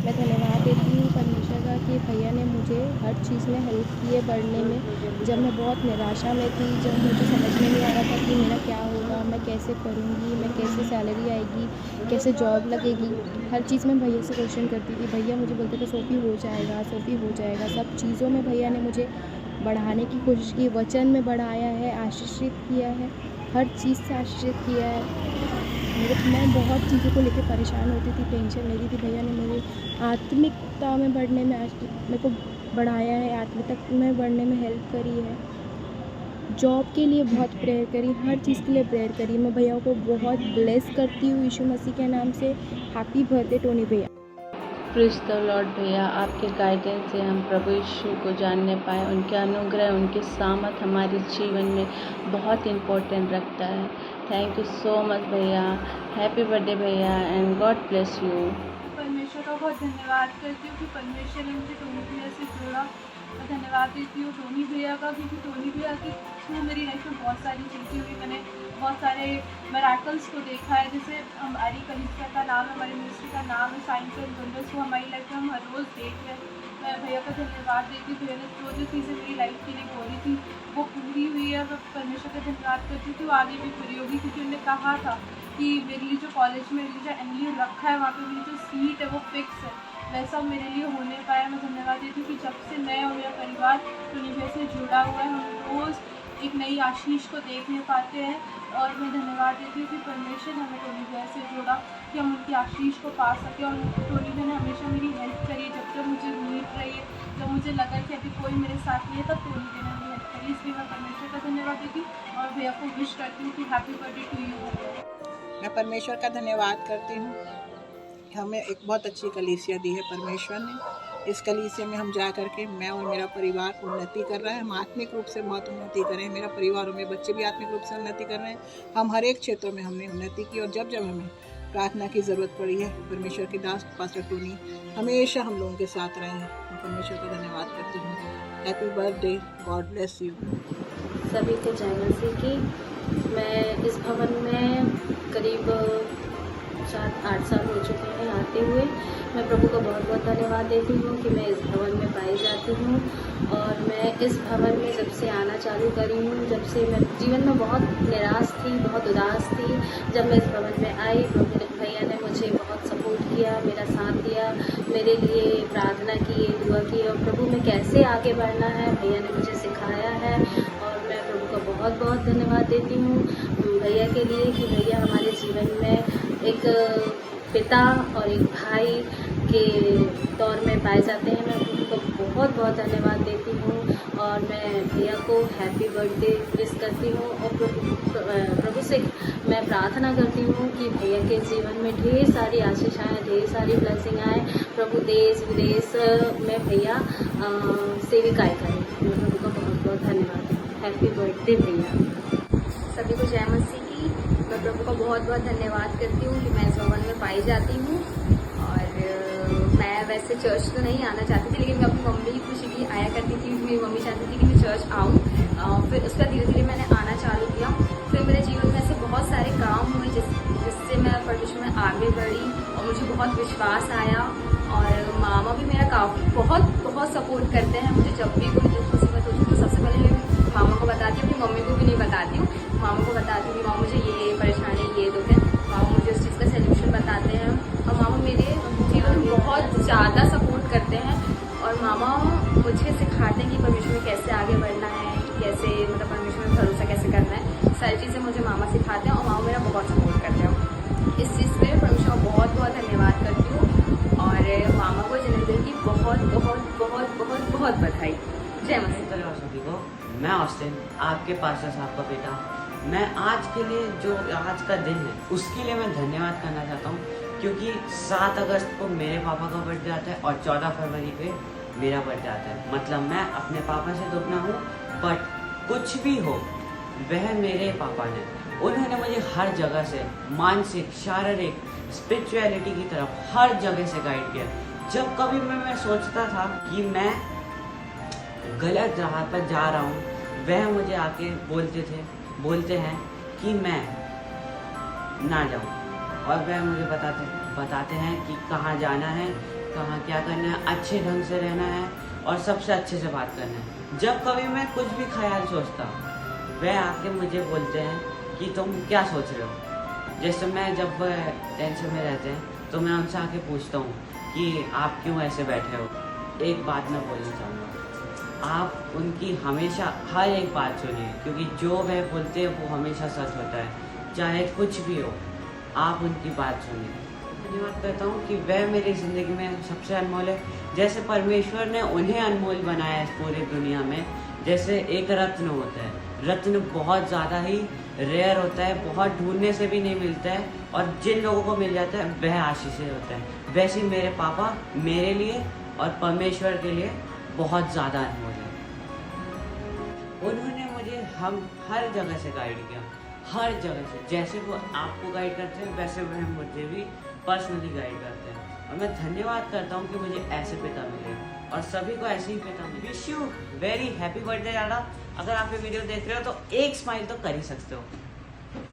मैं धन्यवाद देती हूँ परमेश्वर का कि भैया ने मुझे हर चीज़ में हेल्प की है बढ़ने में। जब मैं बहुत निराशा में थी, जब मुझे समझ में नहीं आ रहा था कि मेरा क्या होगा, मैं कैसे पढ़ूँगी, मैं कैसे सैलरी आएगी, कैसे जॉब लगेगी, हर चीज़ में भैया से क्वेश्चन करती थी। भैया मुझे बोलते थे सोफ़ी हो जाएगा, सोफ़ी हो जाएगा। सब चीज़ों में भैया ने मुझे बढ़ाने की कोशिश की, वचन में बढ़ाया है, आशीषित किया है, हर चीज़ से आशीषित किया है। मैं बहुत चीज़ों को लेके परेशान होती थी, टेंशन लेती थी। भैया ने मुझे आत्मिकता में बढ़ने में मेरे को बढ़ाया है, आत्मिकता में बढ़ने में हेल्प करी है। जॉब के लिए बहुत प्रेयर करी, हर चीज़ के लिए प्रेयर करी। मैं भैया को बहुत ब्लेस करती हूँ यीशु मसीह के नाम से। हैप्पी बर्थडे टोनी भैया। प्रेज़ द लॉर्ड भैया, आपके गाइडेंस से हम प्रभु यीशु को जानने पाए। उनके अनुग्रह, उनकी सामर्थ हमारे जीवन में बहुत इम्पोर्टेंट रखता है। थैंक यू सो मच भैया। हैप्पी बर्थडे भैया एंड गॉड ब्लेस यू। परमेश्वर का बहुत धन्यवाद करती हूँ कि परमेश्वर ने मुझे टोनी भैया से जोड़ा। मैं धन्यवाद देती हूँ टोनी भैया का, क्योंकि टोनी भैया के थ्रू मेरी लाइफ में बहुत सारी चीज़ें हुई। मैंने बहुत सारे मिरेकल्स को देखा है। जैसे हमारी कलीसिया का नाम है, हमारी मिनिस्ट्री का नाम है साइंस एंड वंडर्स, वो हमारी लाइफ में हम हर रोज़ देख रहे हैं। मैं भैया का धन्यवाद देती हूँ। भैया ने जो चीज़ें मेरी लाइफ के लिए बोली थी वो पूरी हुई है। मैं परमेश्वर का धन्यवाद करती हूँ कि वो आगे भी पूरी होगी, क्योंकि उन्होंने कहा था कि मेरे लिए जो कॉलेज में मेरे लिए जो एनयू रखा है वहाँ पे मेरी जो सीट है वो फिक्स है, वैसा मेरे लिए होने पाया। मैं धन्यवाद देती हूँ कि जब से मैं और मेरा परिवार टोनी भैया से जुड़ा हुआ है, हम रोज़ एक नई आशीष को देखने पाते हैं। और मैं धन्यवाद देती हूँ कि परमेश्वर ने हमें टोनी भैया से जोड़ा कि हम उनकी आशीष को पा सकें। और टोनी भैया ने हमेशा मेरी हेल्प करी है, जब तक मुझे उम्मीद रही है, जब मुझे लगा कि अभी कोई मेरे साथ नहीं है, तब टोनी भैया ने मेरी हेल्प करी। इसलिए मैं परमेश्वर का धन्यवाद देती हूँ और भैया को विश करती हूँ कि हैप्पी बर्थडे टू यू। मैं परमेश्वर का धन्यवाद करती हूँ। हमें एक बहुत अच्छी कलीसिया दी है परमेश्वर ने। इस कलीसिया में हम जा कर के मैं और मेरा परिवार उन्नति कर रहा है। हम आत्मिक रूप से बहुत उन्नति कर रहे हैं। मेरा परिवार और मेरे बच्चे भी आत्मिक रूप से उन्नति कर रहे हैं। हम हर एक क्षेत्रों में हमने उन्नति की। और जब जब हमें प्रार्थना की ज़रूरत पड़ी है, परमेश्वर के दास पास्टर टोनी हमेशा हम लोगों के साथ रहे हैं। मैं परमेश्वर का धन्यवाद करती हूँ। Happy birthday, God bless you. सभी को जय मसीह की। मैं इस भवन में करीब 7-8 साल हो चुके हैं आते हुए। मैं प्रभु का बहुत बहुत धन्यवाद देती हूँ कि मैं इस भवन में पाई जाती हूँ। और मैं इस भवन में जब से आना चालू करी हूँ, जब से मैं जीवन में बहुत निराश थी, बहुत उदास थी, जब मैं इस भवन में आई, प्रभु भैया ने मुझे बहुत सपोर्ट किया, मेरा साथ दिया, मेरे लिए प्रार्थना की, दुआ की। और प्रभु में कैसे आगे बढ़ना है भैया ने मुझे सिखाया है। और मैं प्रभु का बहुत बहुत धन्यवाद देती हूँ भैया के लिए कि भैया हमारे जीवन में एक पिता और एक भाई के तौर में पाए जाते हैं। मैं प्रभु को बहुत बहुत धन्यवाद देती हूँ। और मैं भैया को हैप्पी बर्थडे विश करती हूँ। और प्रभु से मैं प्रार्थना करती हूँ कि भैया के जीवन में ढेर सारी आशीषाएँ, ढेर सारी ब्लेसिंग आए। प्रभु देश विदेश में भैया सेविकाएँ करें। मैं प्रभु का बहुत बहुत धन्यवाद। हैप्पी बर्थडे भैया। सभी को जय मसीह की। मैं प्रभु का बहुत बहुत धन्यवाद करती हूँ कि मैं इस भवन में पाई जाती हूँ। और मैं वैसे चर्च तो नहीं आना चाहती थी, लेकिन मैं अपनी मम्मी की खुशी की आया करती थी। मेरी मम्मी चाहती थी कि मैं चर्च आऊँ। फिर उसका धीरे धीरे मैंने आना चालू किया। फिर मेरे जीवन में ऐसे बहुत सारे काम हुए जिससे मैं परमेश्वर में आगे बढ़ी और मुझे बहुत विश्वास आया। और मामा भी मेरा काफ़ी बहुत सपोर्ट करते हैं मुझे। जब भी कोई दुख मुसीबत होती है तो सबसे पहले मामा को बताती हूँ, अपनी मम्मी को भी नहीं बताती हूँ। मामा को बताती हूँ कि मामा मुझे ये परेशानी, ये दुख है। मामा मुझे उस चीज़ का सल्यूशन बताते हैं। और मामा मेरे जीवन में बहुत ज़्यादा सपोर्ट करते हैं। और मामा मुझे सिखाते हैं कि परमेश्वर में कैसे आगे बढ़ना है, कैसे मतलब परमेश्वर में भरोसा कैसे करना है। सारी चीज़ें मुझे मामा सिखाते हैं और मामा मेरा बहुत सपोर्ट करते हैं। इस चीज़ में परमेश्वर का बहुत बहुत धन्यवाद करती हूँ। और मामा को जन्मदिन की बहुत बहुत बहुत बहुत बहुत बधाई। जय मसीह। सभी को मैं ऑस्टिन, आपके पास्टर साहब का बेटा। मैं आज के लिए जो आज का दिन है उसके लिए मैं धन्यवाद करना चाहता हूँ, क्योंकि 7 अगस्त को मेरे पापा का बर्थडे आता है और 14 फरवरी पे मेरा बर्थडे आता है। मतलब मैं अपने पापा से दुगना हूँ, बट कुछ भी हो वह मेरे पापा ने, उन्होंने मुझे हर जगह से मानसिक, शारीरिक, स्पिरिचुअलिटी की तरफ हर जगह से गाइड किया। जब कभी मैं सोचता था कि मैं गलत राह पर जा रहा हूँ, वह मुझे आके बोलते हैं कि मैं ना जाऊँ। और वह मुझे बताते हैं कि कहाँ जाना है, कहाँ क्या करना है, अच्छे ढंग से रहना है और सबसे अच्छे से बात करना है। जब कभी मैं कुछ भी ख्याल सोचता वह आके मुझे बोलते हैं कि तुम क्या सोच रहे हो। जैसे मैं जब वह टेंशन में रहते हैं तो मैं उनसे आके पूछता हूँ कि आप क्यों ऐसे बैठे हो। एक बात मैं बोलना चाहूँगा, आप उनकी हमेशा हर एक बात सुनिए, क्योंकि जो वह बोलते हैं वो हमेशा सच होता है, चाहे कुछ भी हो आप उनकी बात सुनिए। धन्यवाद करता हूँ कि वह मेरी ज़िंदगी में सबसे अनमोल है। जैसे परमेश्वर ने उन्हें अनमोल बनाया है पूरी दुनिया में, जैसे एक रत्न होता है, रत्न बहुत ज़्यादा ही रेयर होता है, बहुत ढूंढने से भी नहीं मिलता है, और जिन लोगों को मिल जाता है वह आशीषित होता है। वैसे ही मेरे पापा मेरे लिए और परमेश्वर के लिए बहुत ज़्यादा अनमोल है। उन्होंने मुझे हम हर जगह से गाइड किया, हर जगह से। जैसे वो आपको गाइड करते हैं वैसे वह मुझे भी पर्सनली गाइड करते हैं, और मैं धन्यवाद करता हूँ कि मुझे ऐसे पिता मिले और सभी को ऐसे ही पिता मिले। Wish you very happy birthday दादा। अगर आप ये वीडियो देख रहे हो तो एक स्माइल तो कर ही सकते हो।